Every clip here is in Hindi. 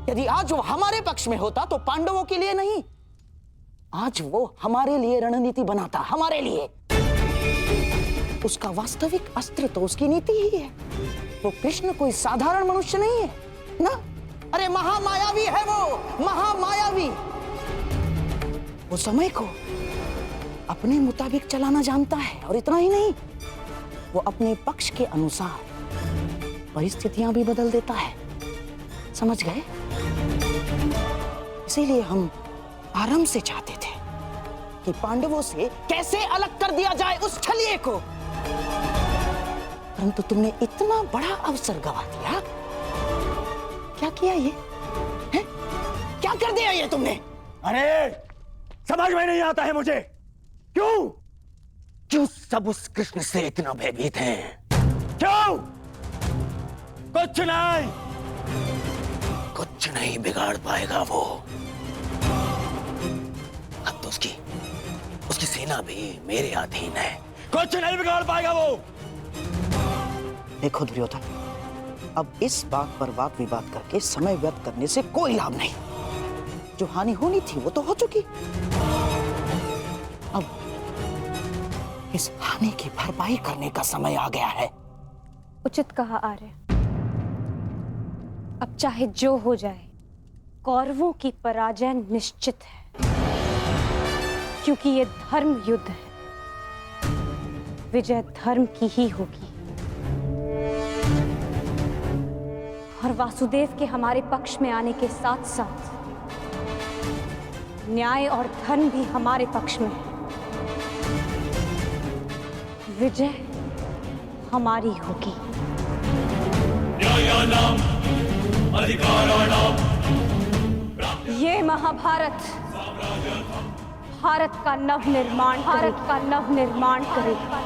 यदि आज वो हमारे पक्ष में होता तो पांडवों के लिए नहीं, आज वो हमारे लिए रणनीति बनाता, हमारे लिए। उसका वास्तविक अस्त्र तो उसकी नीति ही है। वो कृष्ण कोई साधारण मनुष्य नहीं है ना। अरे महामायावी है वो, महामायावी। वो समय को अपने मुताबिक चलाना जानता है, और इतना ही नहीं, वो अपने पक्ष के अनुसार परिस्थितियां भी बदल देता है। समझ गए? इसीलिए हम आरंभ से चाहते थे कि पांडवों से कैसे अलग कर दिया जाए उस छलिए को, परंतु तुमने इतना बड़ा अवसर गवा दिया। क्या किया ये है? क्या कर दिया ये तुमने? अरे समझ में नहीं आता है मुझे, क्यों सब उस कृष्ण से इतना भयभीत हैं? क्यों? कुछ नहीं बिगाड़ पाएगा वो। अब तो उसकी सेना भी मेरे अधीन है। कुछ नहीं बिगाड़ पाएगा वो। देखो दुर्योधन, अब इस बात पर वाद विवाद करके समय व्यर्थ करने से कोई लाभ नहीं। जो हानि होनी थी वो तो हो चुकी। अब इस हानि की भरपाई करने का समय आ गया है। उचित कहा आर्य। अब चाहे जो हो जाए, कौरवों की पराजय निश्चित है, क्योंकि ये धर्म युद्ध है। विजय धर्म की ही होगी, और वासुदेव के हमारे पक्ष में आने के साथ साथ न्याय और धर्म भी हमारे पक्ष में है। विजय हमारी होगी। न्यायानाम अधिकाराणाम। ये महाभारत भारत का नव निर्माण करेगा।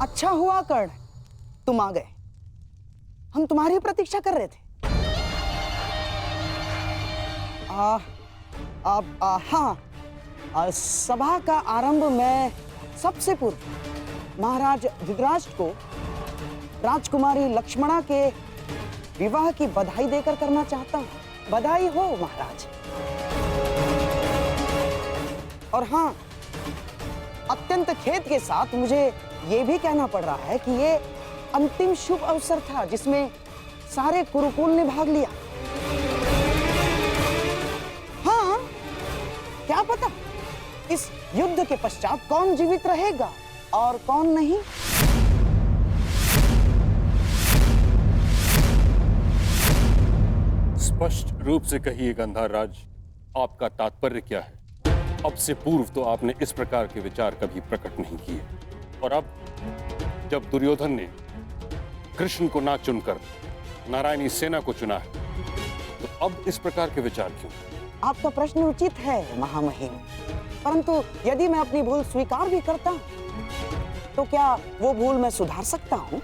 अच्छा हुआ कर्ण, तुम आ गए। हम तुम्हारी प्रतीक्षा कर रहे थे। हाँ, सभा का आरंभ मैं सबसे पूर्व महाराज धृतराष्ट्र को राजकुमारी लक्ष्मणा के विवाह की बधाई देकर करना चाहता हूँ। बधाई हो महाराज। और हाँ, अत्यंत खेद के साथ मुझे ये भी कहना पड़ रहा है कि ये अंतिम शुभ अवसर था जिसमें सारे कुरुकुल ने भाग लिया। हाँ, क्या पता इस युद्ध के पश्चात कौन जीवित रहेगा और कौन नहीं। स्पष्ट रूप से कहिए गंधाराज, आपका तात्पर्य क्या है? अब से पूर्व तो आपने इस प्रकार के विचार कभी प्रकट नहीं किए, और अब जब दुर्योधन ने कृष्ण को ना चुनकर नारायणी सेना को चुना है, तो अब इस प्रकार के विचार क्यों? आपका प्रश्न उचित है महामहिम, परंतु यदि मैं अपनी भूल स्वीकार भी करता हूं, तो क्या वो भूल मैं सुधार सकता हूं?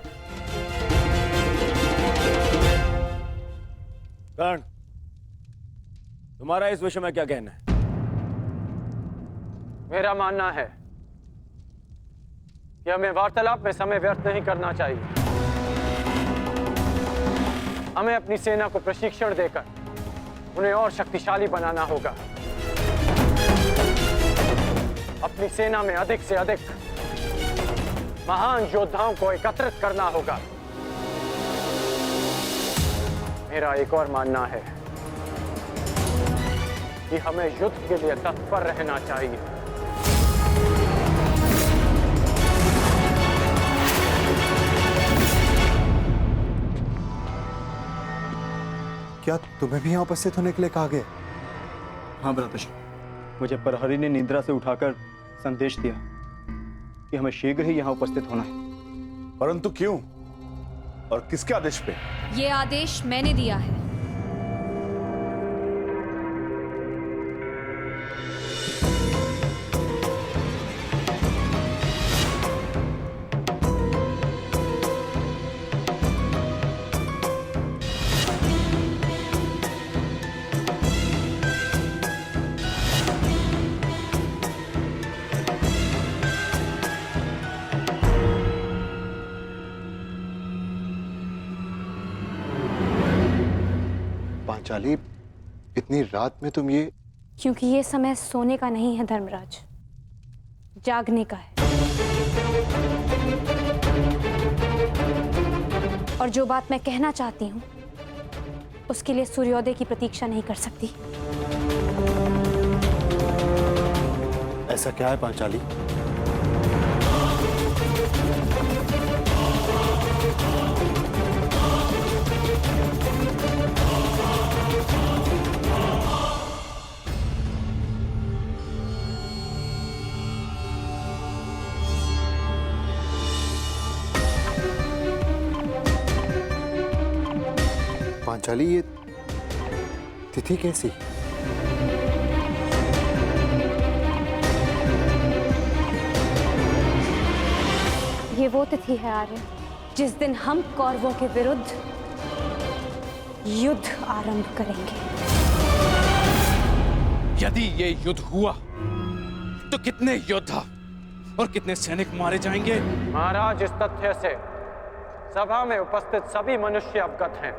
कर्ण, तुम्हारा इस विषय में क्या कहना है? मेरा मानना है कि हमें वार्तालाप में समय व्यर्थ नहीं करना चाहिए। हमें अपनी सेना को प्रशिक्षण देकर उन्हें और शक्तिशाली बनाना होगा। अपनी सेना में अधिक से अधिक महान योद्धाओं को एकत्रित करना होगा। मेरा एक और मानना है कि हमें युद्ध के लिए तत्पर रहना चाहिए। क्या तुम्हें भी यहाँ उपस्थित होने के लिए कहा गया? हाँ भ्राताश्री, मुझे प्रहरी ने निद्रा से उठाकर संदेश दिया कि हमें शीघ्र ही यहाँ उपस्थित होना है। परंतु क्यों और किसके आदेश पे? ये आदेश मैंने दिया है। पांचाली, इतनी रात में तुम ये? क्योंकि ये समय सोने का नहीं है धर्मराज, जागने का है। और जो बात मैं कहना चाहती हूँ उसके लिए सूर्योदय की प्रतीक्षा नहीं कर सकती। ऐसा क्या है पांचाली? पांचाली, ये तिथि कैसी? ये वो तिथि है आर्य जिस दिन हम कौरवों के विरुद्ध युद्ध आरंभ करेंगे। यदि ये युद्ध हुआ तो कितने योद्धा और कितने सैनिक मारे जाएंगे? महाराज, इस तथ्य से सभा में उपस्थित सभी मनुष्य अवगत हैं।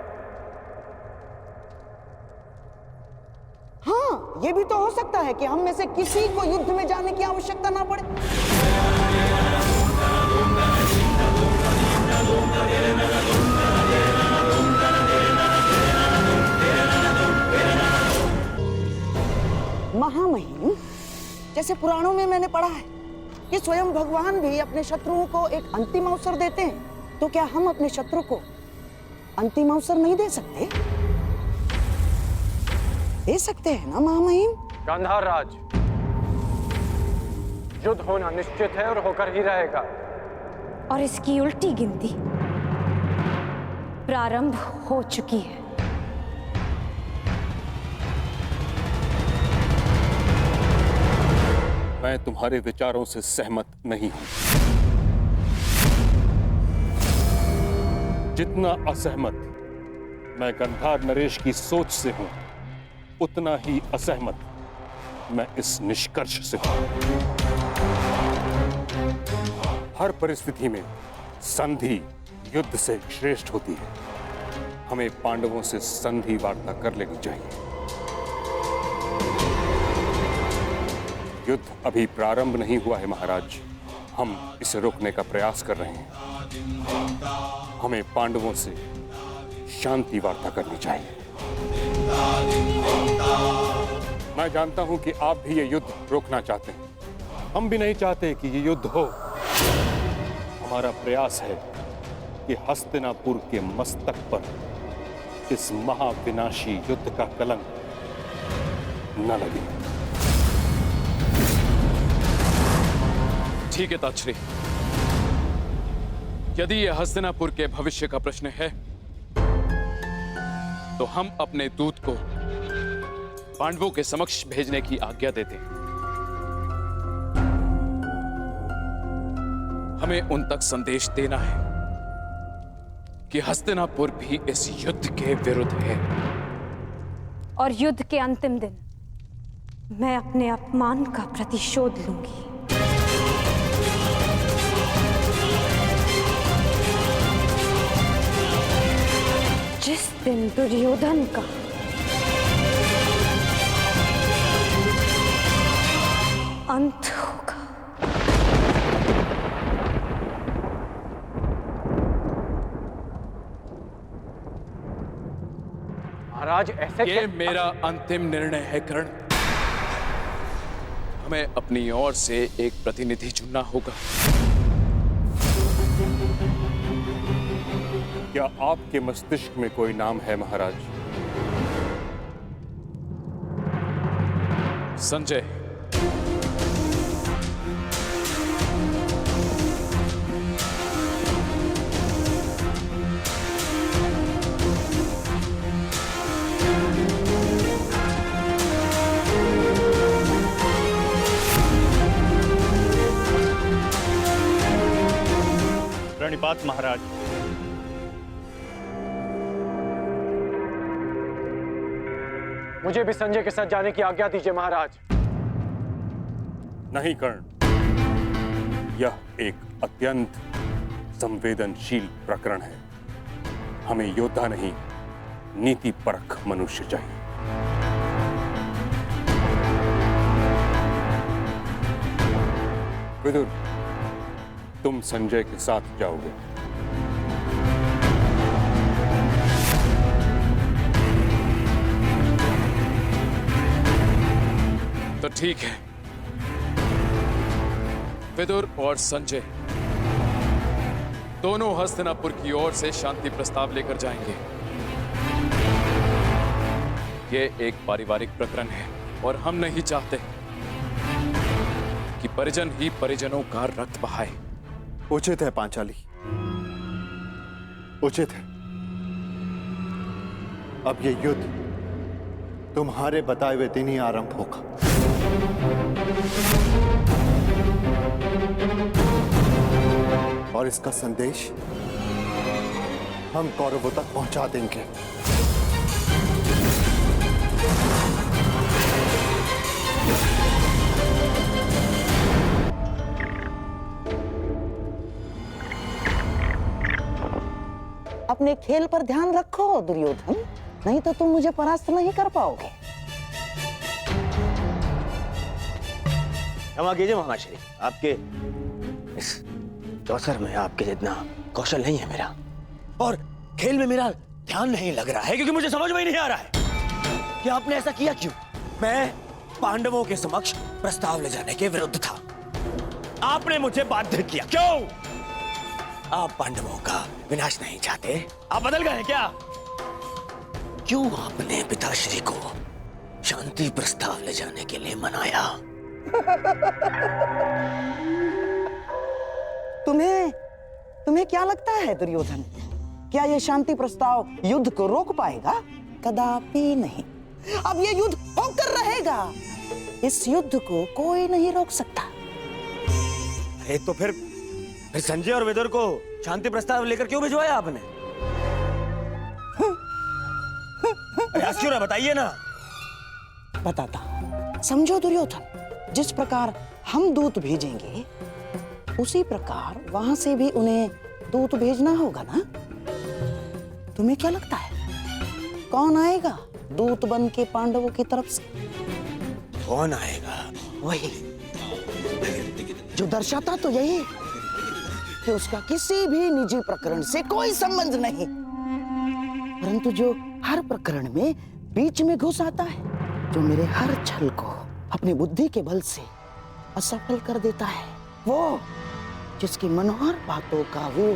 हाँ, ये भी तो हो सकता है कि हम में से किसी को युद्ध में जाने की आवश्यकता ना पड़े। महामहिम, जैसे पुराणों में मैंने पढ़ा है कि स्वयं भगवान भी अपने शत्रुओं को एक अंतिम अवसर देते हैं, तो क्या हम अपने शत्रु को अंतिम अवसर नहीं दे सकते? दे सकते हैं ना महामहिम? गांधार राज, युद्ध होना निश्चित है और होकर ही रहेगा। और इसकी उल्टी गिनती प्रारंभ हो चुकी है। मैं तुम्हारे विचारों से सहमत नहीं हूं। जितना असहमत मैं गंधार नरेश की सोच से हूं, उतना ही असहमत मैं इस निष्कर्ष से हूं। हर परिस्थिति में संधि युद्ध से श्रेष्ठ होती है। हमें पांडवों से संधि वार्ता कर लेनी चाहिए। युद्ध अभी प्रारंभ नहीं हुआ है महाराज, हम इसे रोकने का प्रयास कर रहे हैं। हमें पांडवों से शांति वार्ता करनी चाहिए। मैं जानता हूं कि आप भी ये युद्ध रोकना चाहते हैं, हम भी नहीं चाहते कि ये युद्ध हो। हमारा प्रयास है कि हस्तिनापुर के मस्तक पर इस महाविनाशी युद्ध का कलंक न लगे। ठीक है ताक्षरी, यदि यह हस्तिनापुर के भविष्य का प्रश्न है तो हम अपने दूत को पांडवों के समक्ष भेजने की आज्ञा देते हैं। हमें उन तक संदेश देना है कि हस्तिनापुर भी इस युद्ध के विरुद्ध है। और युद्ध के अंतिम दिन मैं अपने अपमान का प्रतिशोध लूंगी। जिस दिन दुर्योधन का अंत होगा। महाराज, ऐसे ये मेरा अंतिम निर्णय है कर्ण। हमें अपनी ओर से एक प्रतिनिधि चुनना होगा। क्या आपके मस्तिष्क में कोई नाम है महाराज? संजय। प्रणिपात महाराज। मुझे भी संजय के साथ जाने की आज्ञा दीजिए महाराज। नहीं कर्ण, यह एक अत्यंत संवेदनशील प्रकरण है। हमें योद्धा नहीं नीति परख मनुष्य चाहिए। विदुर, तुम संजय के साथ जाओगे। तो ठीक है, विदुर और संजय दोनों हस्तिनापुर की ओर से शांति प्रस्ताव लेकर जाएंगे। ये एक पारिवारिक प्रकरण है और हम नहीं चाहते कि परिजन ही परिजनों का रक्त बहाए। उचित है पांचाली, उचित है। अब ये युद्ध तुम्हारे बताए हुए दिन ही आरंभ होगा। और इसका संदेश हम कौरवों तक पहुंचा देंगे। अपने खेल पर ध्यान रखो दुर्योधन, नहीं तो तुम मुझे परास्त नहीं कर पाओगे। क्षमा कीजिए महाश्री, आपके इस अवसर में आपके जितना कौशल नहीं है मेरा, और खेल में मेरा ध्यान नहीं लग रहा है, क्योंकि मुझे समझ में ही नहीं आ रहा है कि आपने ऐसा किया क्यों। मैं पांडवों के समक्ष प्रस्ताव ले जाने के विरुद्ध था, आपने मुझे बाध्य किया। क्यों? आप पांडवों का विनाश नहीं चाहते? आप बदल गए हैं क्या? क्यों आपने पिताश्री को शांति प्रस्ताव ले जाने के लिए मनाया? तुम्हें क्या लगता है दुर्योधन, क्या यह शांति प्रस्ताव युद्ध को रोक पाएगा? कदापि नहीं। अब यह युद्ध होकर रहेगा। इस युद्ध को कोई नहीं रोक सकता। अरे तो फिर संजय और विदुर को शांति प्रस्ताव लेकर क्यों भिजवाया आपने? प्रयास क्यों ना बताइए ना। बताता हूं। समझो दुर्योधन, जिस प्रकार हम दूत भेजेंगे उसी प्रकार वहां से भी उन्हें दूत भेजना होगा ना। तुम्हें क्या लगता है कौन आएगा दूत बन के पांडवों की तरफ से? कौन आएगा? वही जो दर्शाता तो यही कि उसका किसी भी निजी प्रकरण से कोई संबंध नहीं, परंतु जो हर प्रकरण में बीच में घुस आता है, जो मेरे हर छल को अपनी बुद्धि के बल से असफल कर देता है, वो जिसकी मनोहर बातों का व्यू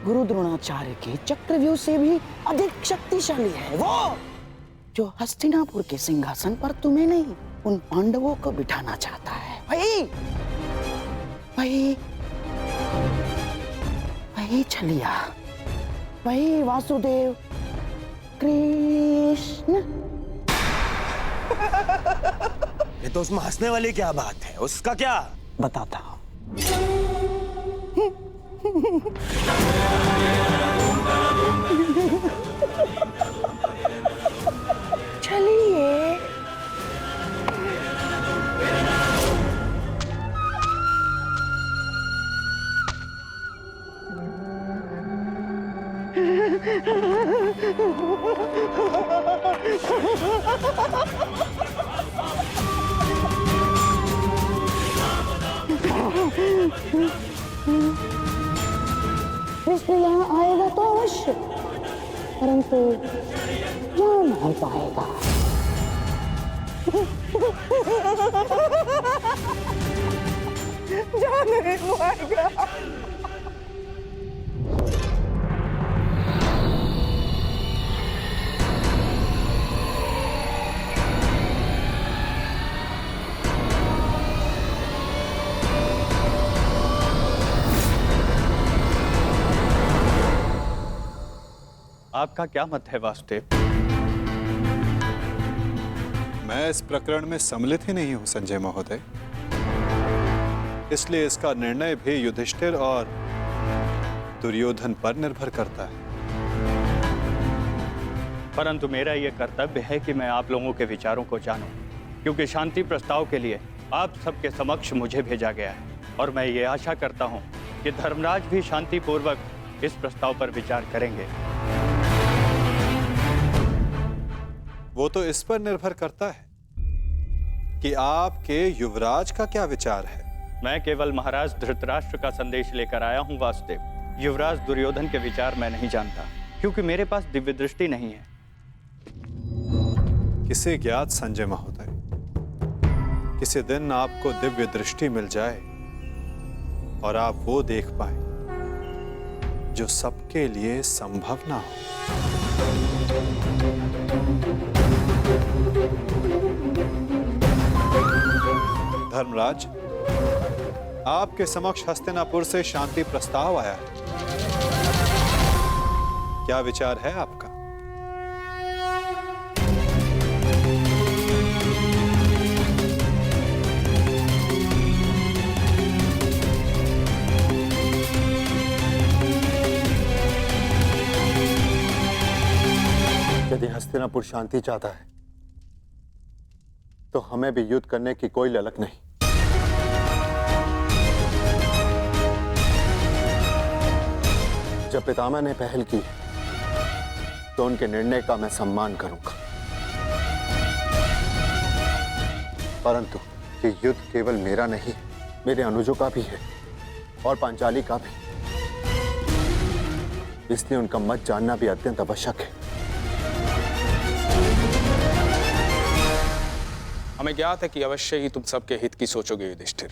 गुरु द्रोणाचार्य के चक्रव्यूह से भी अधिक शक्तिशाली है, वो जो हस्तिनापुर के सिंहासन पर तुम्हें नहीं उन पांडवों को बिठाना चाहता है। वही छलिया, वही वासुदेव कृष्ण। ये तो उसमें हंसने वाली क्या बात है? उसका क्या? बताता हूं। चलिए। कृष्ण यहाँ आएगा तो अवश्य, परंतु जा नहीं पाएगा। जा नहीं पाएगा। आपका क्या मत है वासुदेव? मैं इस प्रकरण में सम्मिलित ही नहीं हूं संजय महोदय, इसलिए इसका निर्णय भी युधिष्ठिर और दुर्योधन पर निर्भर करता है। परंतु मेरा यह कर्तव्य है कि मैं आप लोगों के विचारों को जानूं, क्योंकि शांति प्रस्ताव के लिए आप सबके समक्ष मुझे भेजा गया है, और मैं ये आशा करता हूं कि धर्मराज भी शांतिपूर्वक इस प्रस्ताव पर विचार करेंगे। वो तो इस पर निर्भर करता है कि आपके युवराज का क्या विचार है। मैं केवल महाराज धृतराष्ट्र का संदेश लेकर आया हूं वासुदेव। युवराज दुर्योधन के विचार मैं नहीं जानता, क्योंकि मेरे पास दिव्य दृष्टि नहीं है। किसे ज्ञात संजय महोदय, किसी दिन आपको दिव्य दृष्टि मिल जाए और आप वो देख पाए जो सबके लिए संभव ना हो। धर्मराज, आपके समक्ष हस्तिनापुर से शांति प्रस्ताव आया है। क्या विचार है आपका? यदि हस्तिनापुर शांति चाहता है तो हमें भी युद्ध करने की कोई ललक नहीं। जब पितामह ने पहल की तो उनके निर्णय का मैं सम्मान करूंगा, परंतु ये युद्ध केवल मेरा नहीं, मेरे अनुजों का भी है और पांचाली का भी। इसलिए उनका मत जानना भी अत्यंत आवश्यक है। हमें ज्ञात है कि अवश्य ही तुम सबके हित की सोचोगे युधिष्ठिर,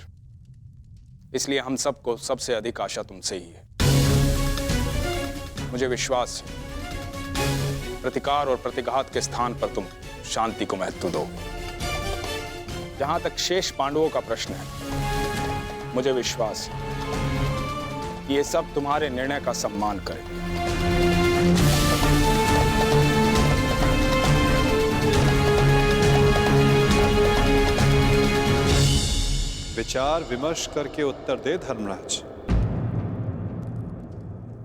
इसलिए हम सबको सबसे अधिक आशा तुमसे ही है। मुझे विश्वास है प्रतिकार और प्रतिघात के स्थान पर तुम शांति को महत्व दो। जहां तक शेष पांडवों का प्रश्न है, मुझे विश्वास है कि ये सब तुम्हारे निर्णय का सम्मान करेंगे। विचार विमर्श करके उत्तर दे धर्मराज,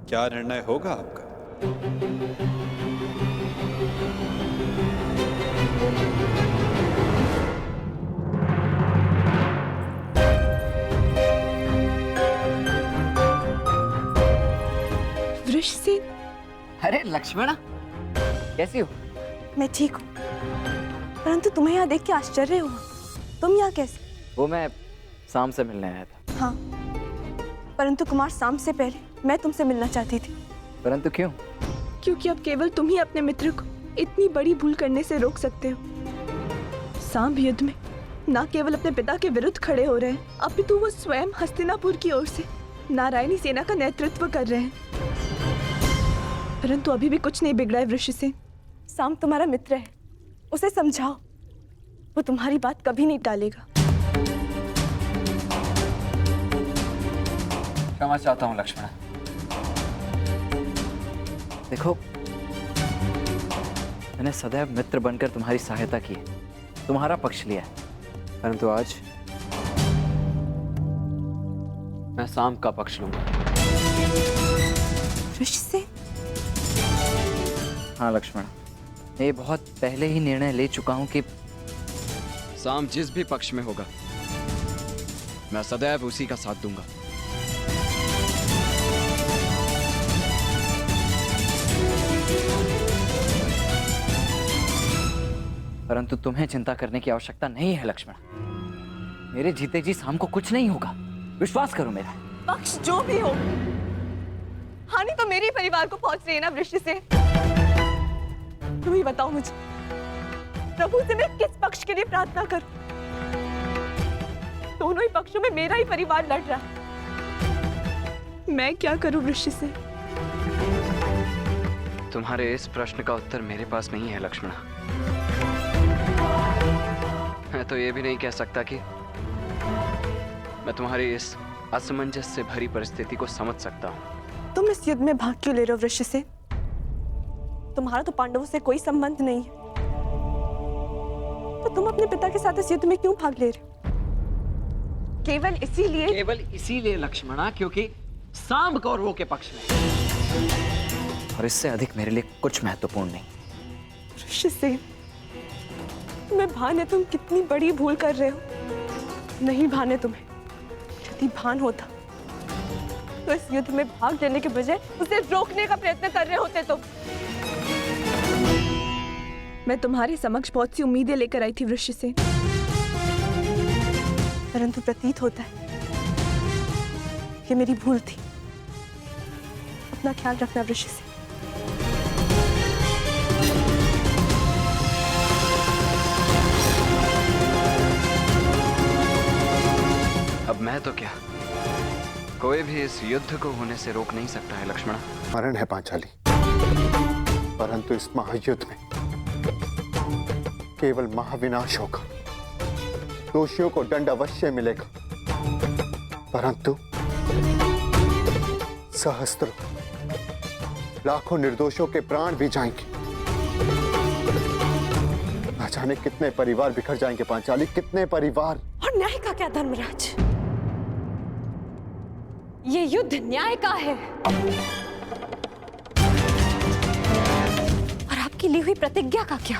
क्या निर्णय होगा आपका? वृषसेन। अरे लक्ष्मणा, कैसी हो? मैं ठीक हूँ, परंतु तुम्हें यहाँ देख के आश्चर्य हुआ। तुम यहाँ कैसे? वो मैं शाम से मिलने आया था। हाँ, परंतु कुमार शाम से पहले मैं तुमसे मिलना चाहती थी। परंतु क्यों? क्योंकि अब केवल तुम ही अपने मित्र को इतनी बड़ी भूल करने से रोक सकते हो। सांब युद्ध में न केवल अपने पिता के विरुद्ध खड़े हो रहे हैं, अपितु वो स्वयं हस्तिनापुर की ओर से नारायणी सेना का नेतृत्व कर रहे हैं। परंतु अभी भी कुछ नहीं बिगड़ा है वृषसेन। सांब तुम्हारा मित्र है, उसे समझाओ, वो तुम्हारी बात कभी नहीं टालेगा। क्षमा चाहता हूँ लक्ष्मण। देखो, मैंने सदैव मित्र बनकर तुम्हारी सहायता की है, तुम्हारा पक्ष लिया है, परंतु आज मैं सांब का पक्ष लूंगा। वृषसेन? हाँ लक्ष्मण, मैं बहुत पहले ही निर्णय ले चुका हूं कि सांब जिस भी पक्ष में होगा, मैं सदैव उसी का साथ दूंगा। परंतु तुम्हें चिंता करने की आवश्यकता नहीं है लक्ष्मण। मेरे जीते जी सांब को कुछ नहीं होगा, विश्वास करो मेरा। पक्ष जो भी हो, हानि तो मेरे परिवार को पहुंच रही है ना वृषसेन। तुम ही बताओ मुझे, प्रभु से मैं किस पक्ष के लिए प्रार्थना करूं? दोनों ही पक्षों में मेरा ही परिवार लड़ रहा है। मैं क्या करूं वृषसेन? तुम्हारे इस प्रश्न का उत्तर मेरे पास नहीं है लक्ष्मण। मैं तो ये भी नहीं कह सकता कि मैं तुम्हारी इस असमंजस से भरी परिस्थिति को समझ सकता हूँ। तुम इस युद्ध में भाग क्यों ले रहे हो वृषसेन? तुम्हारा तो पांडवों से कोई संबंध नहीं है, तो तुम अपने पिता के साथ इस युद्ध में क्यों भाग ले रहे हो? केवल इसीलिए लक्ष्मणा, क्योंकि सांब कौरवों के पक्ष में, और इससे अधिक मेरे लिए कुछ महत्वपूर्ण नहीं। वृषसेन, तुम्हें भान है तुम कितनी बड़ी भूल कर रहे हो। नहीं भान है तुम्हें। यदि भान होता तो इस युद्ध में भाग लेने के बजाय उसे रोकने का प्रयत्न कर रहे होते। तो मैं तुम्हारे समक्ष बहुत सी उम्मीदें लेकर आई थी वृषसेन, परंतु प्रतीत होता है कि मेरी भूल थी। अपना ख्याल रखना वृषसेन। अब मैं तो क्या, कोई भी इस युद्ध को होने से रोक नहीं सकता है लक्ष्मण। मरण है पांचाली, परंतु इस महायुद्ध में केवल महाविनाश होगा। दोषियों को दंड अवश्य मिलेगा, परंतु सहस्त्रों लाखों निर्दोषों के प्राण भी जाएंगे। न जाने कितने परिवार बिखर जाएंगे पांचाली, कितने परिवार। और न्याय का क्या धर्मराज? ये युद्ध न्याय का है और आपकी ली हुई प्रतिज्ञा का क्या?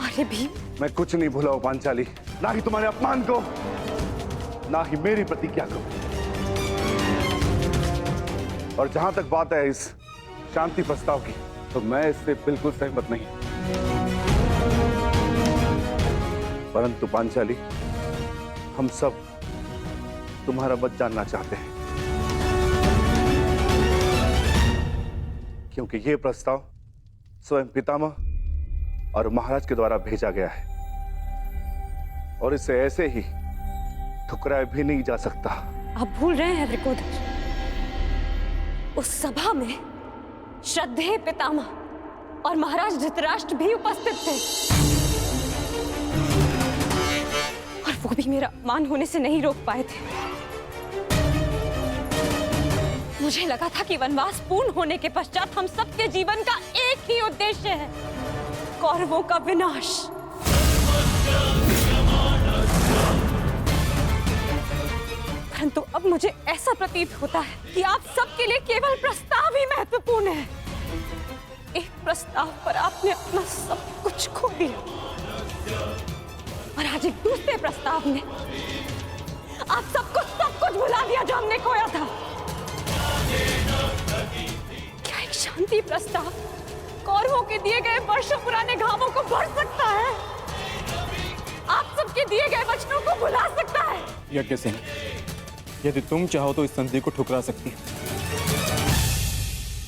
अरे भीम, मैं कुछ नहीं भूला हूं पांचाली, ना ही तुम्हारे अपमान को, ना ही मेरी प्रतिज्ञा को। और जहां तक बात है इस शांति प्रस्ताव की, तो मैं इससे बिल्कुल सहमत नहीं। परंतु पांचाली, हम सब तुम्हारा मत जानना चाहते हैं, क्योंकि यह प्रस्ताव स्वयं पितामह और महाराज के द्वारा भेजा गया है और इसे ऐसे ही ठुकराया भी नहीं जा सकता। आप भूल रहे हैं वृकोदर, उस सभा में श्रद्धेय पितामह और महाराज धृतराष्ट्र भी उपस्थित थे और वो भी मेरा अपमान होने से नहीं रोक पाए थे। मुझे लगा था कि वनवास पूर्ण होने के पश्चात हम सबके जीवन का एक ही उद्देश्य है, कौरवों का विनाश। परंतु अब मुझे ऐसा प्रतीत होता है कि आप सबके लिए केवल प्रस्ताव ही महत्वपूर्ण है। एक प्रस्ताव पर आपने अपना सब कुछ खो दिया और आज एक दूसरे प्रस्ताव में आप सब कुछ भुला दिया जो हमने खोया था। क्या एक शांति प्रस्ताव कौरवों के दिए गए वर्षों पुराने घावों को भर सकता है? आप सबके दिए गए वचनों को भुला सकता है? यज्ञसेन, यदि तुम चाहो तो इस संधि को ठुकरा सकती हो।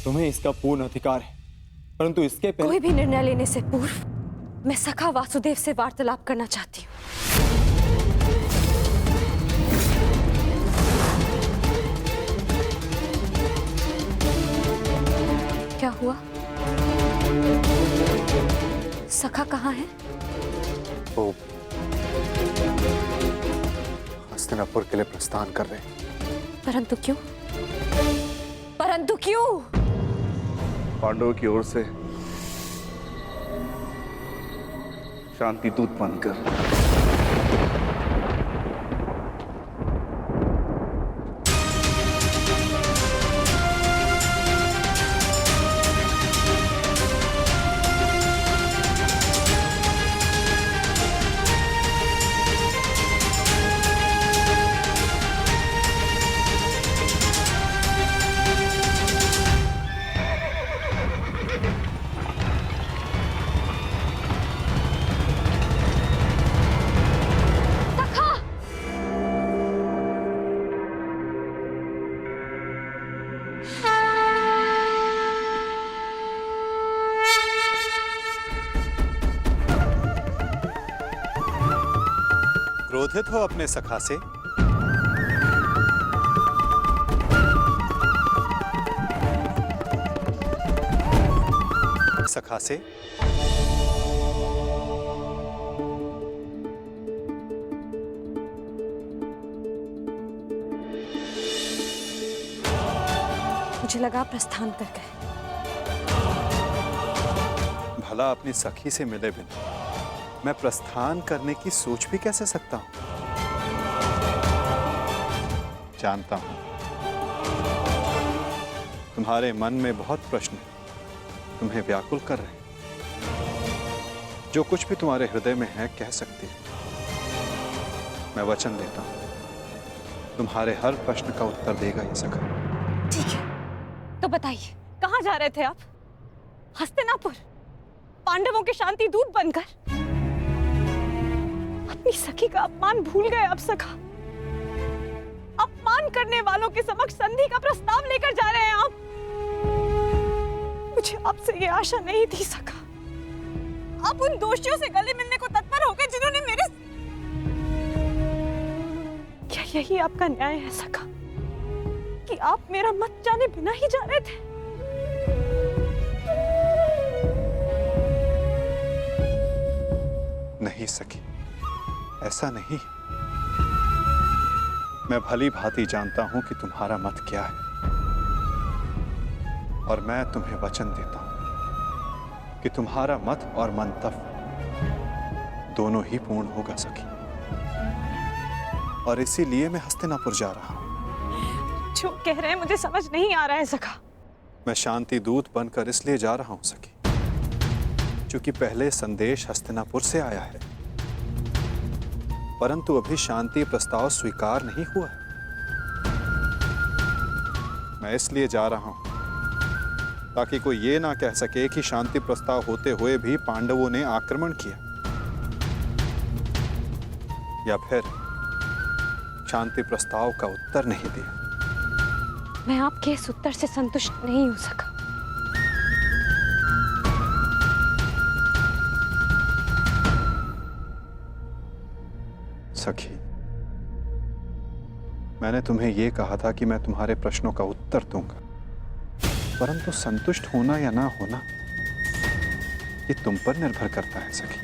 तुम्हें इसका पूर्ण अधिकार है, परंतु इसके पहले कोई भी निर्णय लेने से पूर्व मैं सखा वासुदेव से वार्तालाप करना चाहती हूँ। क्या हुआ? सखा कहाँ है? वो हस्तिनापुर के लिए प्रस्थान कर रहे हैं। परंतु क्यों? परंतु क्यों? पांडवों की ओर से शांति दूत बनकर। क्रोधित हो अपने सखा से? सखा से? मुझे लगा प्रस्थान कर गए। भला अपनी सखी से मिले बिना मैं प्रस्थान करने की सोच भी कैसे सकता हूं? जानता हूं तुम्हारे मन में बहुत प्रश्न तुम्हें व्याकुल कर रहे हैं। जो कुछ भी तुम्हारे हृदय में है कह सकती हो। मैं वचन देता हूं तुम्हारे हर प्रश्न का उत्तर देगा ये सखा। ठीक है, तो बताइए कहां जा रहे थे आप? हस्तिनापुर? पांडवों के शांति दूत बनकर अपनी सखी का अपमान भूल गए। अब सखा, अपमान करने वालों के समक्ष संधि का प्रस्ताव लेकर जा रहे हैं आप। मुझे आपसे ये आशा नहीं थी सखा। आप उन दोषियों से गले मिलने को तत्पर हो गए जिन्होंने मेरे... क्या यही आपका न्याय है सखा कि आप मेरा मत जाने बिना ही जा रहे थे? नहीं सखी, ऐसा नहीं। मैं भली भांति जानता हूं कि तुम्हारा मत क्या है, और मैं तुम्हें वचन देता हूं कि तुम्हारा मत और मंतव्य दोनों ही पूर्ण होगा सखी। और इसीलिए मैं हस्तिनापुर जा रहा हूं। जो कह रहे हैं मुझे समझ नहीं आ रहा है सखा। मैं शांति दूत बनकर इसलिए जा रहा हूं सखी क्योंकि पहले संदेश हस्तिनापुर से आया है, परंतु अभी शांति प्रस्ताव स्वीकार नहीं हुआ है। मैं इसलिए जा रहा हूं ताकि कोई ये ना कह सके कि शांति प्रस्ताव होते हुए भी पांडवों ने आक्रमण किया, या फिर शांति प्रस्ताव का उत्तर नहीं दिया। मैं आपके इस उत्तर से संतुष्ट नहीं हो सका। सखी, मैंने तुम्हें यह कहा था कि मैं तुम्हारे प्रश्नों का उत्तर दूंगा, परंतु संतुष्ट होना या ना होना ये तुम पर निर्भर करता है सखी।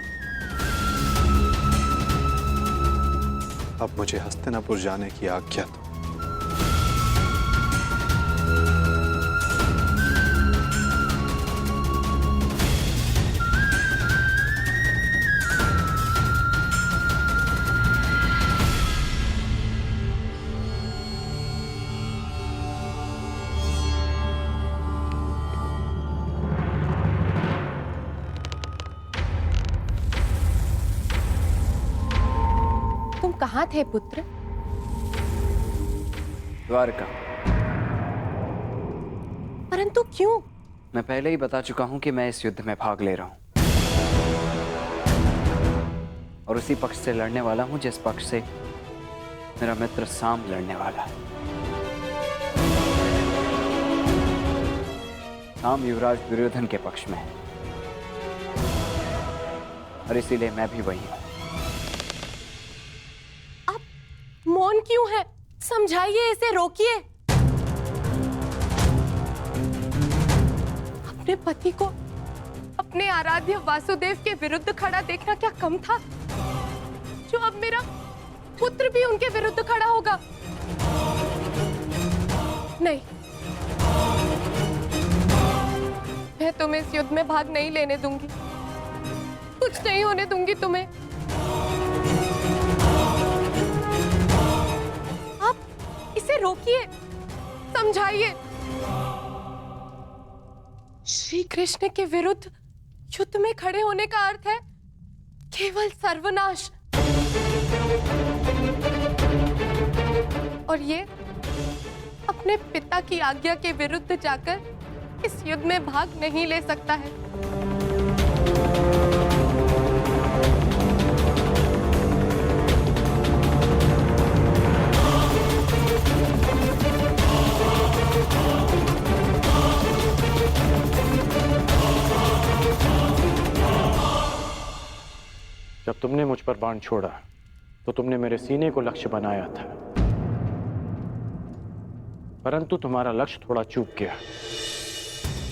अब मुझे हस्तिनापुर जाने की आज्ञा दो। कहाँ थे पुत्र? द्वारका। परंतु क्यों? मैं पहले ही बता चुका हूं कि मैं इस युद्ध में भाग ले रहा हूं, और उसी पक्ष से लड़ने वाला हूं जिस पक्ष से मेरा मित्र साम लड़ने वाला है। साम युवराज दुर्योधन के पक्ष में है, और इसीलिए मैं भी वही हूं। मौन क्यों है? समझाइए, इसे रोकिए। अपने पति को अपने आराध्य वासुदेव के विरुद्ध खड़ा देखना क्या कम था, जो अब मेरा पुत्र भी उनके विरुद्ध खड़ा होगा? नहीं, मैं तुम्हें इस युद्ध में भाग नहीं लेने दूंगी। कुछ नहीं होने दूंगी तुम्हें। इसे रोकिए, समझाइए। श्री कृष्ण के विरुद्ध युद्ध में खड़े होने का अर्थ है केवल सर्वनाश, और ये अपने पिता की आज्ञा के विरुद्ध जाकर इस युद्ध में भाग नहीं ले सकता है। जब तुमने मुझ पर बाण छोड़ा तो तुमने मेरे सीने को लक्ष्य बनाया था, परंतु तुम्हारा लक्ष्य थोड़ा चूक गया।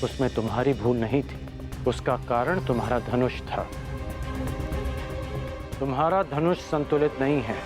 उसमें तुम्हारी भूल नहीं थी, उसका कारण तुम्हारा धनुष था। तुम्हारा धनुष संतुलित नहीं है।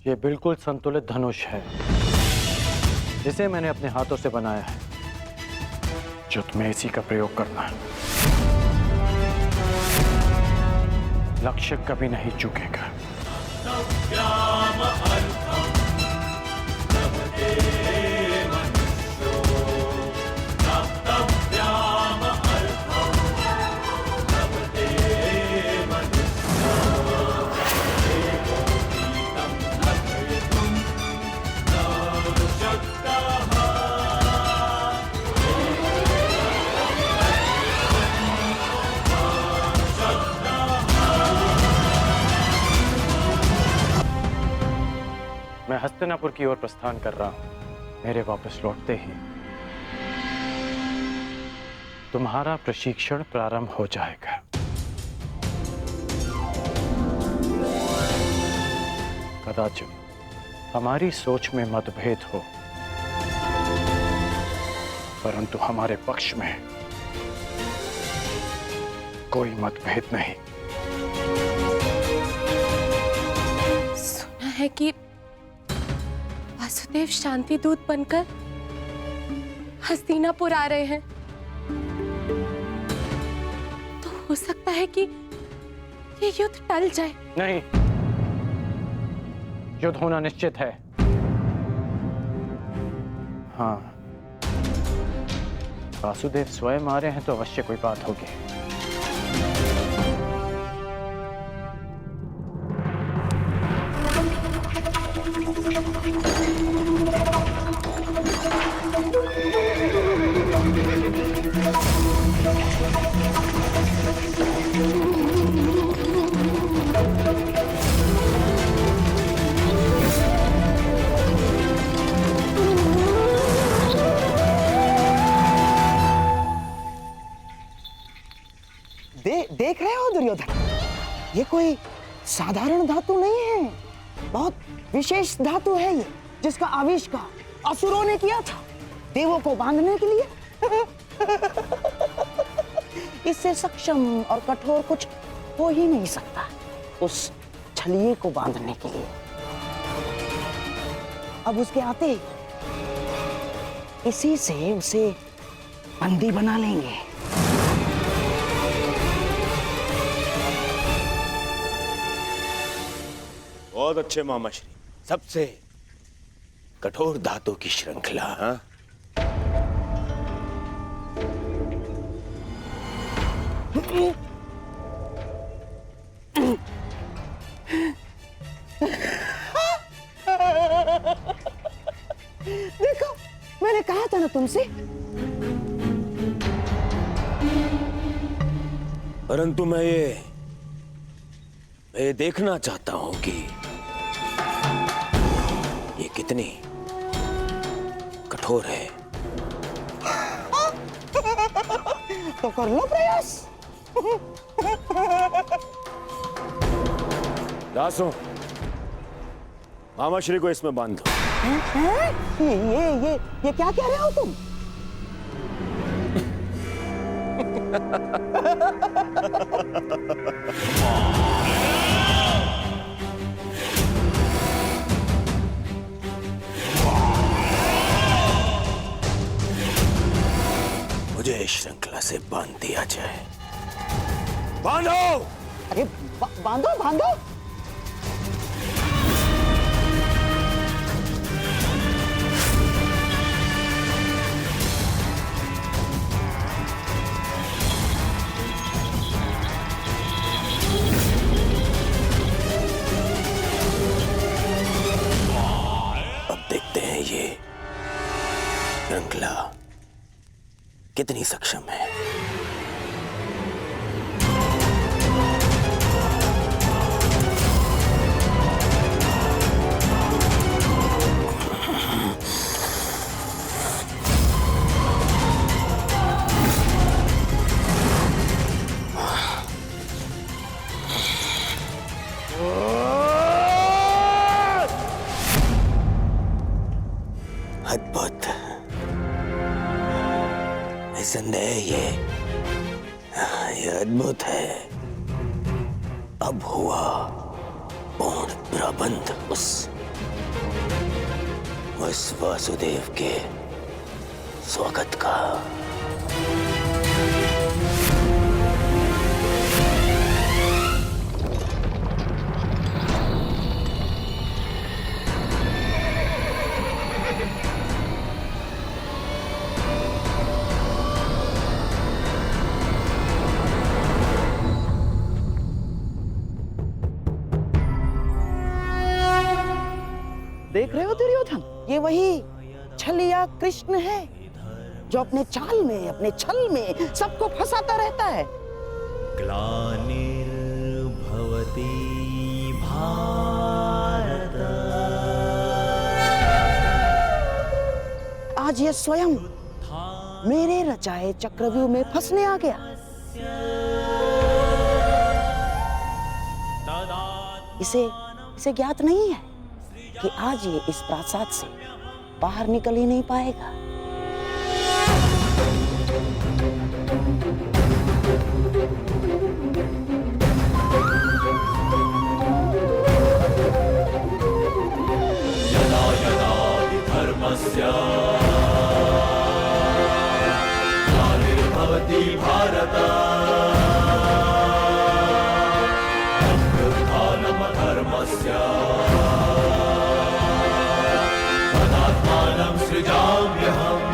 ये बिल्कुल संतुलित धनुष है, जिसे मैंने अपने हाथों से बनाया है। जो तुम्हें इसी का प्रयोग करना है। लक्ष्य कभी नहीं चूकेगा। मैं हस्तिनापुर की ओर प्रस्थान कर रहा हूं। मेरे वापस लौटते ही तुम्हारा प्रशिक्षण प्रारंभ हो जाएगा। कदाचित हमारी सोच में मतभेद हो, परंतु हमारे पक्ष में कोई मतभेद नहीं। सुना है कि वासुदेव शांति दूत बनकर हस्तिनापुर आ रहे हैं, तो हो सकता है कि ये युद्ध टल जाए। नहीं, युद्ध होना निश्चित है। हाँ, वासुदेव स्वयं आ रहे हैं तो अवश्य कोई बात होगी। देख रहे हो दुर्योधन, ये कोई साधारण धातु नहीं है, बहुत विशेष धातु है ये, जिसका आविष्कार असुरों ने किया था देवों को बांधने के लिए। इससे सक्षम और कठोर कुछ हो ही नहीं सकता उस छलिए को बांधने के लिए। अब उसके आते इसी से उसे बंदी बना लेंगे। बहुत अच्छे मामा श्री, सबसे कठोर धातु की श्रृंखला। हाँ? देखो, मैंने कहा था ना तुमसे। परंतु मैं ये देखना चाहता हूं कि ये कितनी कठोर है। तो कर लो प्रयास। दासों, मामा श्री को इसमें बांध दो। ये क्या कह रहे हो तुम? मुझे श्रृंखला से बांध दिया जाए। बांधो! अरे बांधो बांधो। अब देखते हैं ये श्रृंखला कितनी सक्षम है। अद्भुत, निसंदेह ये अद्भुत है। अब हुआ पूर्ण प्रबंध उस वासुदेव के स्वागत का। देख रहे हो दुर्योधन, ये वही छलिया कृष्ण है जो अपने चाल में, अपने छल में सबको फंसाता रहता है। ग्लानिर्भवति भारत, आज ये स्वयं मेरे रचाए चक्रव्यूह में फंसने आ गया। इसे ज्ञात नहीं है कि आज ये इस प्रासाद से बाहर निकल ही नहीं पाएगा। यदा यदा हि धर्मस्य ग्लानिर्भवति भारत, अभ्युत्थानमधर्मस्य तदात्मानं सृजाम्यहम्।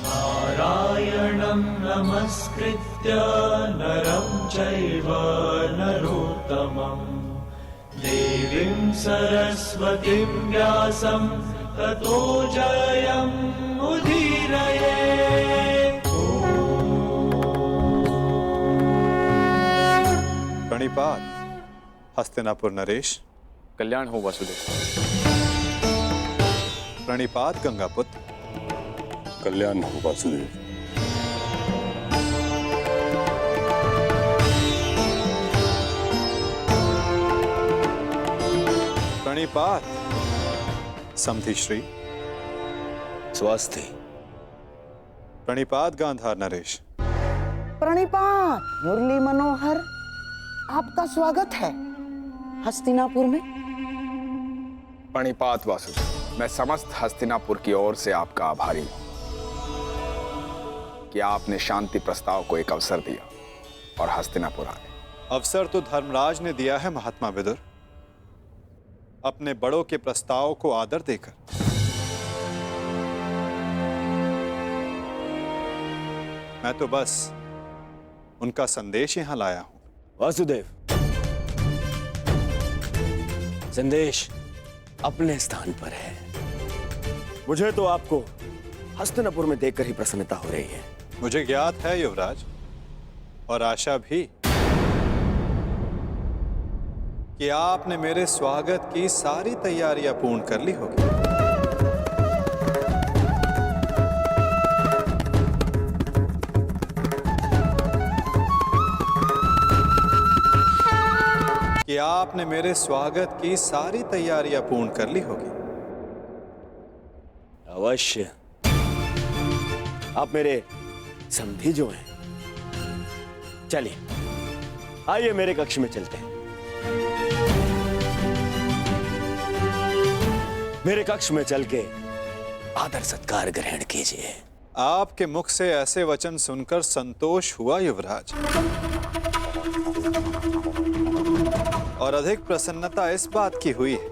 नारायणं नमस्कृत्य नरं चैव नरोत्तमं, देवीं सरस्वतीं व्यासं ततो जयमुदीरयेत्। प्रणिपात हस्तिनापुर नरेश। कल्याण हो वासुदेव। प्रणिपात गंगापुत्र। कल्याण हो वासुदेव। प्रणिपात समधि श्री। स्वास्थ्य। प्रणिपात गांधार नरेश। प्रणिपात मुरली मनोहर, आपका स्वागत है हस्तिनापुर में। प्रणिपात वासुदेव, मैं समस्त हस्तिनापुर की ओर से आपका आभारी हूं कि आपने शांति प्रस्ताव को एक अवसर दिया और हस्तिनापुर आए। अवसर तो धर्मराज ने दिया है महात्मा विदुर, अपने बड़ों के प्रस्ताव को आदर देकर। मैं तो बस उनका संदेश यहां लाया हूं। वासुदेव, संदेश अपने स्थान पर है। मुझे तो आपको हस्तिनापुर में देखकर ही प्रसन्नता हो रही है। मुझे ज्ञात है युवराज, और आशा भी कि आपने मेरे स्वागत की सारी तैयारियां पूर्ण कर ली होगी। कि आपने मेरे स्वागत की सारी तैयारियां पूर्ण कर ली होगी। अवश्य। आप मेरे समधी जो हैं। चलिए, आइए मेरे कक्ष में चलते हैं। मेरे कक्ष में चल के आदर सत्कार ग्रहण कीजिए। आपके मुख से ऐसे वचन सुनकर संतोष हुआ युवराज, और अधिक प्रसन्नता इस बात की हुई है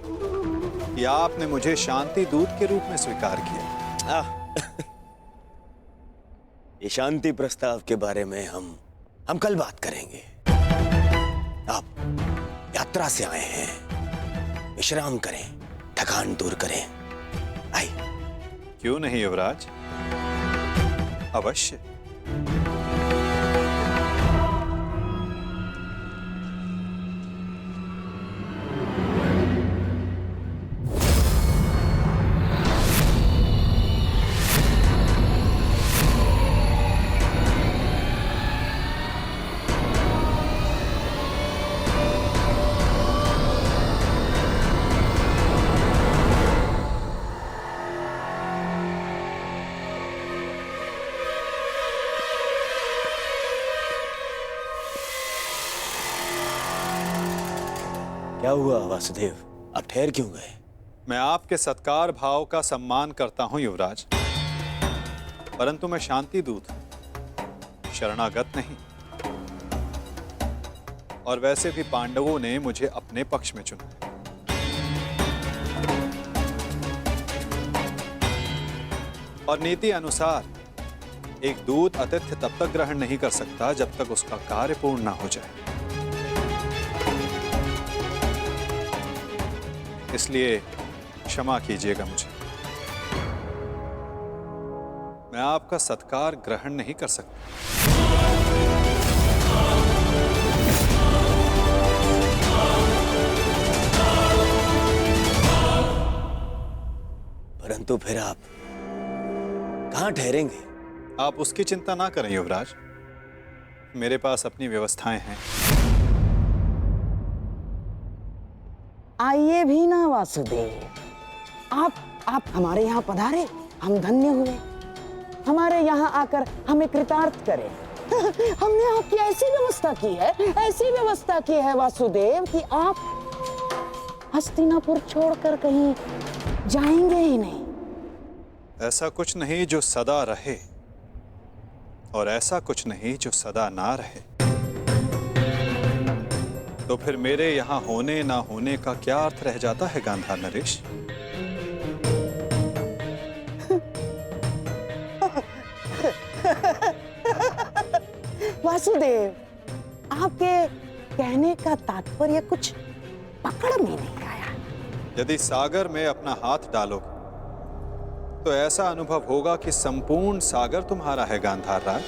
कि आपने मुझे शांति दूत के रूप में स्वीकार किया। ये शांति प्रस्ताव के बारे में हम कल बात करेंगे। आप यात्रा से आए हैं, विश्राम करें, थकान दूर करें। आइए। क्यों नहीं युवराज, अवश्य। क्या हुआ वासुदेव, आप ठहर क्यों गए? मैं आपके सत्कार भाव का सम्मान करता हूं युवराज, परंतु मैं शांति दूत हूं, शरणागत नहीं। और वैसे भी पांडवों ने मुझे अपने पक्ष में चुना। और नीति अनुसार एक दूत आतिथ्य तब तक ग्रहण नहीं कर सकता जब तक उसका कार्य पूर्ण ना हो जाए। इसलिए क्षमा कीजिएगा मुझे, मैं आपका सत्कार ग्रहण नहीं कर सकता। परंतु फिर आप कहां ठहरेंगे? आप उसकी चिंता ना करें युवराज, मेरे पास अपनी व्यवस्थाएं हैं। आइए भी ना वासुदेव, आप हमारे यहाँ पधारे, हम धन्य हुए। हमारे यहाँ आकर हमें कृतार्थ करें। हमने आपकी ऐसी व्यवस्था की है वासुदेव कि आप हस्तिनापुर छोड़कर कहीं जाएंगे ही नहीं। ऐसा कुछ नहीं जो सदा रहे, और ऐसा कुछ नहीं जो सदा ना रहे। तो फिर मेरे यहाँ होने ना होने का क्या अर्थ रह जाता है गांधार नरेश? वासुदेव, आपके कहने का तात्पर्य कुछ पकड़ में नहीं आया। यदि सागर में अपना हाथ डालोगे तो ऐसा अनुभव होगा कि संपूर्ण सागर तुम्हारा है गांधार राज।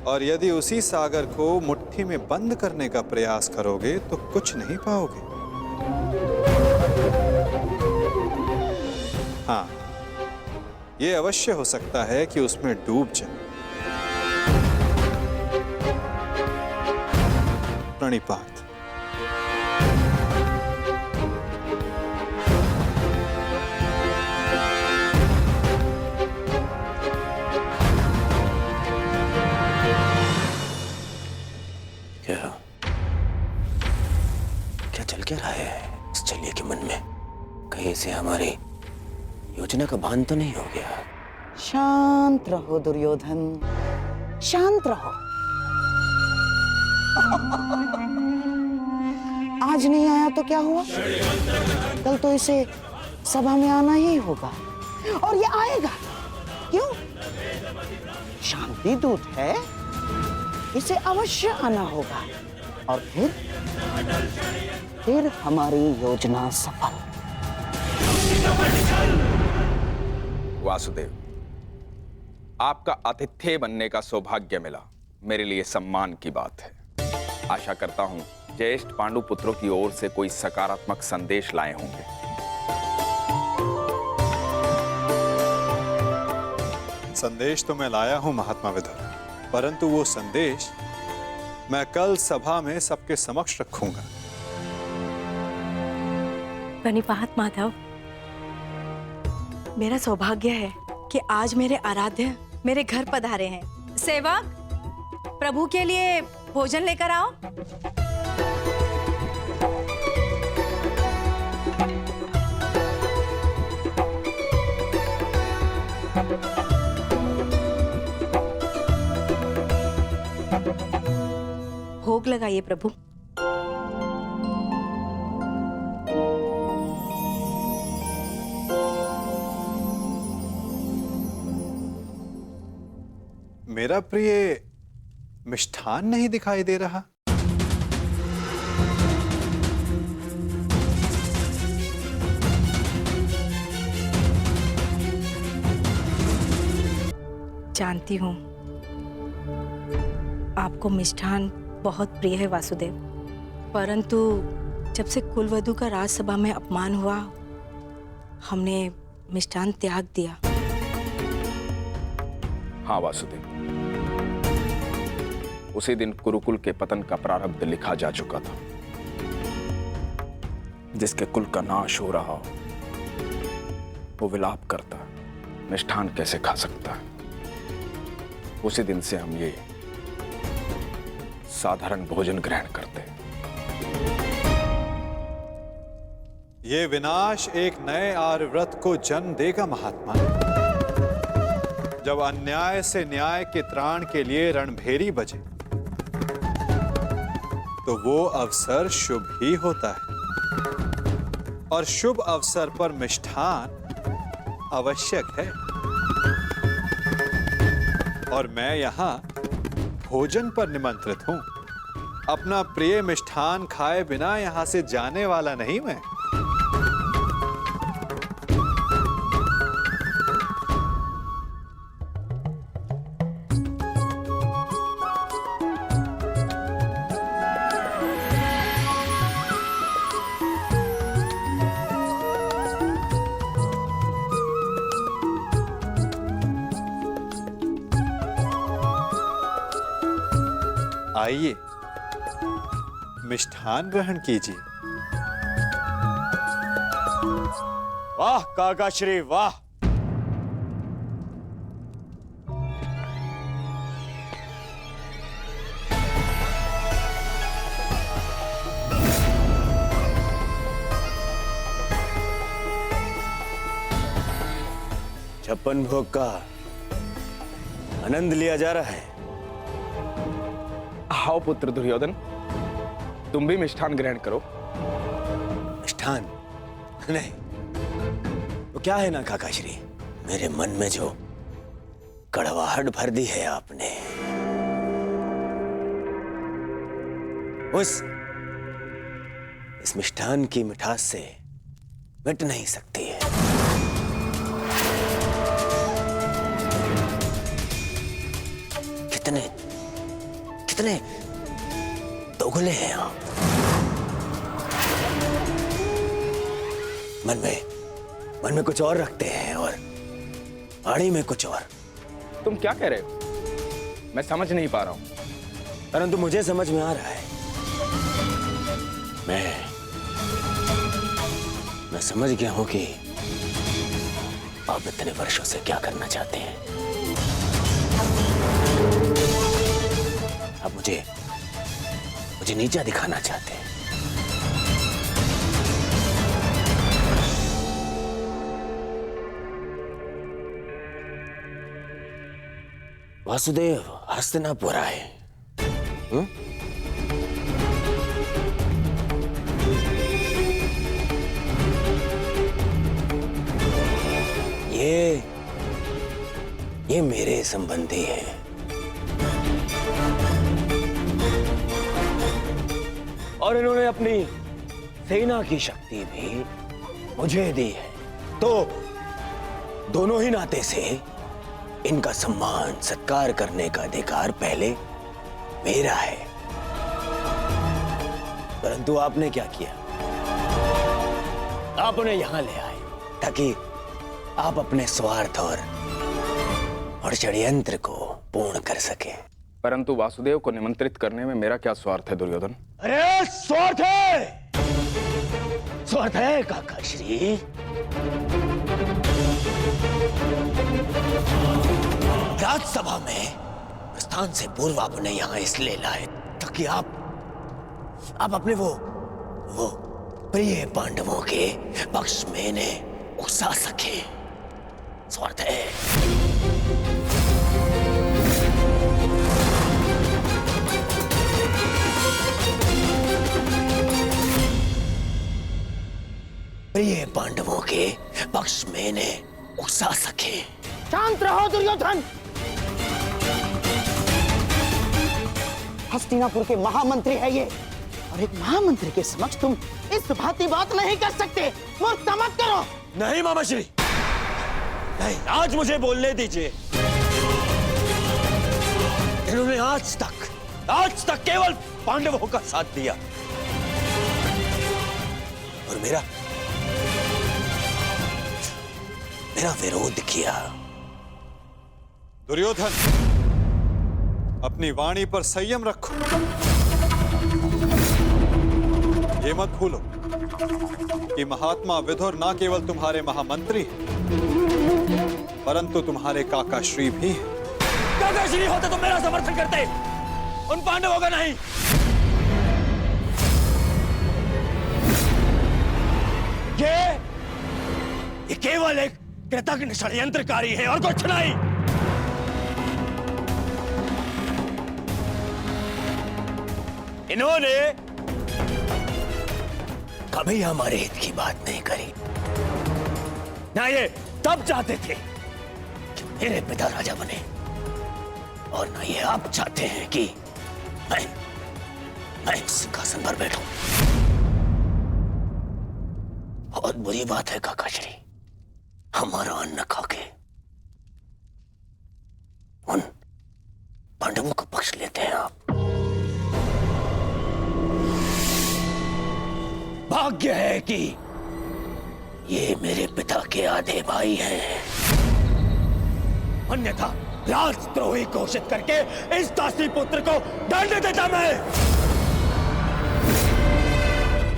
और यदि उसी सागर को मुट्ठी में बंद करने का प्रयास करोगे तो कुछ नहीं पाओगे। हाँ, ये अवश्य हो सकता है कि उसमें डूब जाए। प्रणिपात। क्या चल क्या रहा है इस चलिए के मन में? कहीं से हमारी योजना का भान तो नहीं हो गया? शांत रहो दुर्योधन, शांत रहो। आज नहीं आया तो क्या हुआ, कल तो इसे सभा में आना ही होगा, और ये आएगा। क्यों? शांति दूत है, इसे अवश्य आना होगा, और फिर हमारी योजना सफल। वासुदेव, आपका आतिथ्य बनने का सौभाग्य मिला, मेरे लिए सम्मान की बात है। आशा करता हूं ज्येष्ठ पांडु पुत्रों की ओर से कोई सकारात्मक संदेश लाए होंगे। संदेश तो मैं लाया हूं महात्मा विदुर, परंतु वो संदेश मैं कल सभा में सबके समक्ष रखूंगा। प्रणिपात माधव, मेरा सौभाग्य है कि आज मेरे आराध्य मेरे घर पधारे हैं। सेवक, प्रभु के लिए भोजन लेकर आओ। लगाइए प्रभु। मेरा प्रिय मिष्ठान नहीं दिखाई दे रहा। जानती हूँ आपको मिष्ठान बहुत प्रिय है वासुदेव, परंतु जब से कुलवधू का राजसभा में अपमान हुआ, हमने मिष्ठान त्याग दिया। हाँ वासुदेव, उसी दिन कुरुकुल के पतन का प्रारब्ध लिखा जा चुका था। जिसके कुल का नाश हो रहा हो वो विलाप करता, मिष्ठान कैसे खा सकता है। उसी दिन से हम ये साधारण भोजन ग्रहण करते हैं। ये विनाश एक नए आर्यव्रत को जन्म देगा महात्मा। जब अन्याय से न्याय के त्राण के लिए रणभेरी बजे तो वो अवसर शुभ ही होता है, और शुभ अवसर पर मिष्ठान आवश्यक है। और मैं यहां भोजन पर निमंत्रित हूं। अपना प्रिय मिष्ठान खाए बिना यहां से जाने वाला नहीं मैं। आइए मिष्ठान ग्रहण कीजिए। वाह काका श्री वाह। छप्पन भोग का आनंद लिया जा रहा है। आओ पुत्र दुर्योधन, तुम भी मिष्ठान ग्रहण करो। मिष्ठान नहीं, वो क्या है ना काकाश्री, मेरे मन में जो कड़वाहट भर दी है आपने, इस मिष्ठान की मिठास से मिट नहीं सकती है। कितने दोगले हैं आप। मन में कुछ और रखते हैं और आड़ी में कुछ और। तुम क्या कह रहे हो? मैं समझ नहीं पा रहा हूं। परंतु मुझे समझ में आ रहा है। मैं समझ गया हूं कि आप इतने वर्षों से क्या करना चाहते हैं। आप मुझे नीचा दिखाना चाहते हैं। वासुदेव हस्तिनापुर आए। ये मेरे संबंधी हैं। और इन्होंने अपनी सेना की शक्ति भी मुझे दी है, तो दोनों ही नाते से इनका सम्मान सत्कार करने का अधिकार पहले मेरा है। परंतु आपने क्या किया? आप उन्हें यहां ले आए ताकि आप अपने स्वार्थ और षड्यंत्र को पूर्ण कर सके। परंतु वासुदेव को निमंत्रित करने में मेरा क्या स्वार्थ है दुर्योधन? अरे स्वार्थ है काकाश्री। राजसभा में प्रस्थान से पूर्व आपने यहां इसलिए लाए ताकि आप अपने वो प्रिय पांडवों के पक्ष में इन्हें उकसा सके। स्वार्थ है। ये पांडवों के पक्ष में इन्हें उकसा सके। शांत रहो दुर्योधन। हस्तिनापुर के महामंत्री है ये, और एक महामंत्री के समक्ष तुम इस भांति बात नहीं कर सकते। मूर्खता मत करो। नहीं मामा श्री, नहीं, आज मुझे बोलने दीजिए। इन्होंने आज तक केवल पांडवों का साथ दिया और मेरा विरोध किया। दुर्योधन, अपनी वाणी पर संयम रखो। ये मत भूलो कि महात्मा विदुर न केवल तुम्हारे महामंत्री परंतु तुम्हारे काका श्री भी हैं। काका श्री होते तो मेरा समर्थन करते, उन पांडवों का नहीं। ये केवल एक कृतज्ञ षड्यंत्रकारी है और कुछ नहीं। इन्होंने कभी हमारे हित की बात नहीं करी। ना ये तब चाहते थे कि मेरे पिता राजा बने, और ना ये आप चाहते हैं कि मैं सिंहासन पर बैठूं। बहुत बुरी बात है काका श्री, हमारा अन्न खाके उन पांडवों का पक्ष लेते हैं आप। भाग्य है कि ये मेरे पिता के आधे भाई हैं, अन्यथा राजद्रोही घोषित करके इस दासी पुत्र को दंड देता मैं।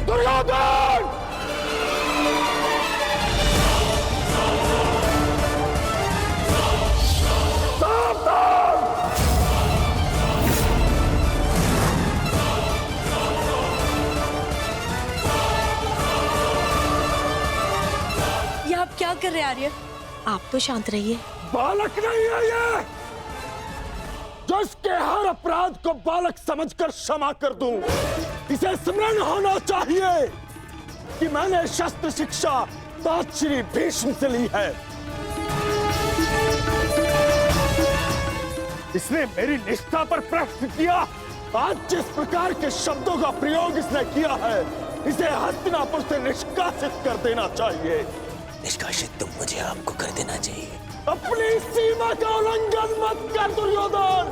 दुर्योधन! क्या कर रहे हैं आर्य? आप तो शांत रहिए। बालक नहीं है ये, जो इसके हर अपराध को बालक समझकर क्षमा कर दूं। इसे स्मरण होना चाहिए कि मैंने शस्त्र शिक्षा तात श्री भीष्म से ली है। इसने मेरी निष्ठा पर प्रश्न किया। आज जिस प्रकार के शब्दों का प्रयोग इसने किया है, इसे हस्तिनापुर से निष्कासित कर देना चाहिए। निष्कासित तो मुझे आपको कर देना चाहिए। अपनी सीमा का उल्लंघन मत कर दुर्योधन।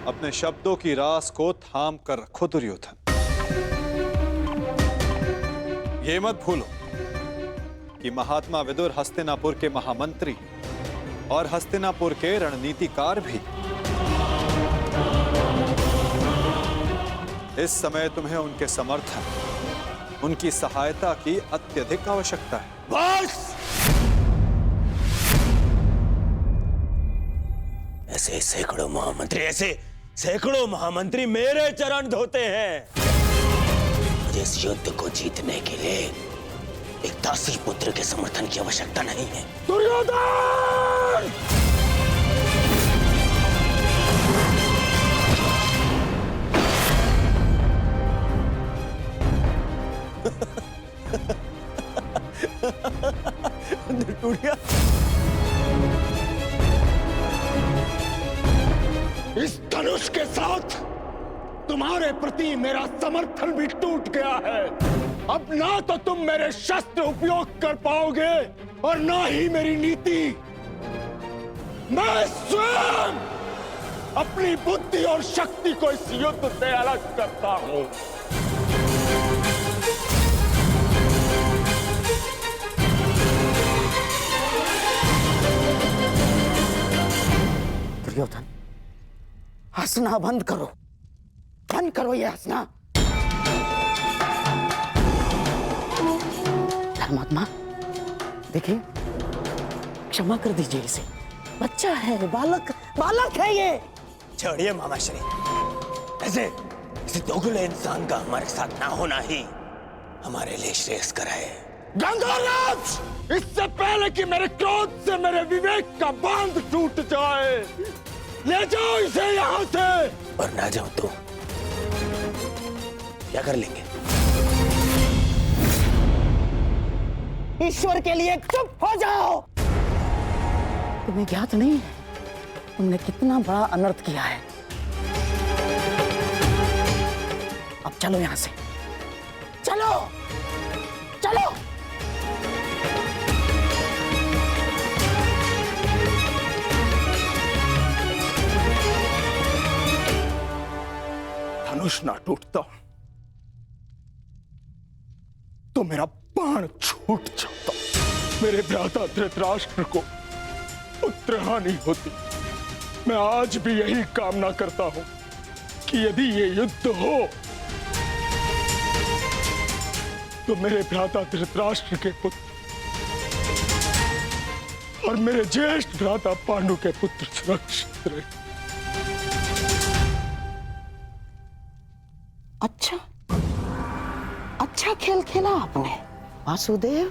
अपने शब्दों की रास को थाम कर रखो दुर्योधन। ये मत भूलो कि महात्मा विदुर हस्तिनापुर के महामंत्री और हस्तिनापुर के रणनीतिकार भी। इस समय तुम्हें उनके समर्थन, उनकी सहायता की अत्यधिक आवश्यकता है। बस! ऐसे सैकड़ों महामंत्री मेरे चरण धोते हैं। मुझे इस युद्ध को जीतने के लिए एक दासी पुत्र के समर्थन की आवश्यकता नहीं है। दुर्योधन! इस धनुष के साथ तुम्हारे प्रति मेरा समर्थन भी टूट गया है। अब ना तो तुम मेरे शस्त्र उपयोग कर पाओगे और ना ही मेरी नीति। मैं स्वयं अपनी बुद्धि और शक्ति को इस युद्ध से अलग करता हूं। दुर्योधन, हंसना बंद करो ये हंसना। धर्मात्मा, देखिए, क्षमा कर दीजिए इसे। बच्चा है, बालक है ये। छोड़िए मामाश्री, ऐसे दोगले इंसान का हमारे साथ ना होना ही हमारे लिए श्रेयस्कर है। गंगाराज, इससे पहले कि मेरे क्रोध से मेरे विवेक का बांध टूट जाए, ले जाओ इसे यहाँ से। और ना जाओ तो क्या कर लेंगे? ईश्वर के लिए चुप हो जाओ। तुम्हें ज्ञात नहीं है तुमने कितना बड़ा अनर्थ किया है। अब चलो यहां से, चलो चलो। धनुष ना टूटता तो मेरा बाण छूट जाता। मेरे भ्राता धृतराष्ट्र को पुत्रहानि होती। मैं आज भी यही कामना करता हूं कि यदि ये युद्ध हो तो मेरे भ्राता धृतराष्ट्र के पुत्र और मेरे ज्येष्ठ भ्राता पांडु के पुत्र सुरक्षित रहे। अच्छा खेल खेला आपने वासुदेव।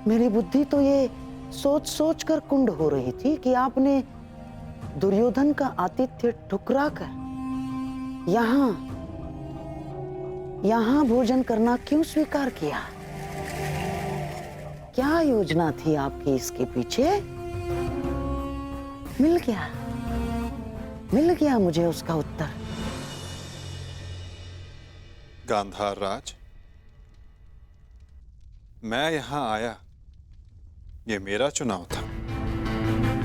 मेरी बुद्धि तो ये सोच सोच कर कुंड हो रही थी कि आपने दुर्योधन का आतिथ्य ठुकरा कर यहां भोजन करना क्यों स्वीकार किया? क्या योजना थी आपकी इसके पीछे? मिल गया मुझे उसका उत्तर। गांधार राज, मैं यहां आया ये मेरा चुनाव था।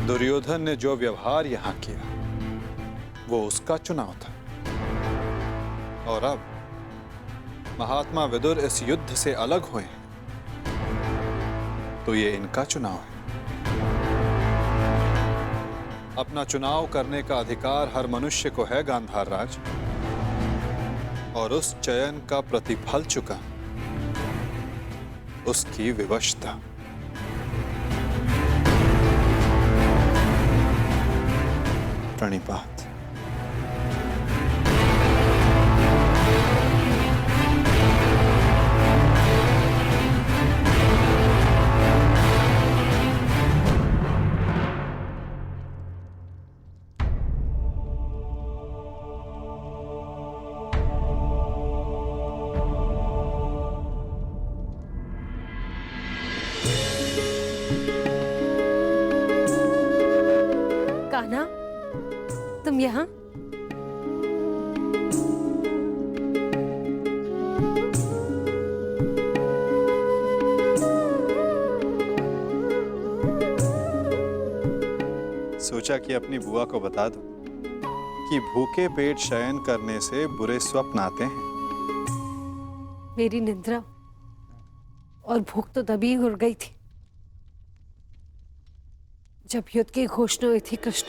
दुर्योधन ने जो व्यवहार यहां किया वो उसका चुनाव था। और अब महात्मा विदुर इस युद्ध से अलग हुए हैं तो ये इनका चुनाव है। अपना चुनाव करने का अधिकार हर मनुष्य को है गांधार राज, और उस चयन का प्रतिफल चुका उसकी विवशता। प्रणिपात। कान्हा, तुम यहाँ? सोचा कि अपनी बुआ को बता दूं कि भूखे पेट शयन करने से बुरे स्वप्न आते हैं। मेरी निद्रा और भूख तो तभी उड़ गई थी जब युद्ध की घोषणा हुई थी कृष्ण।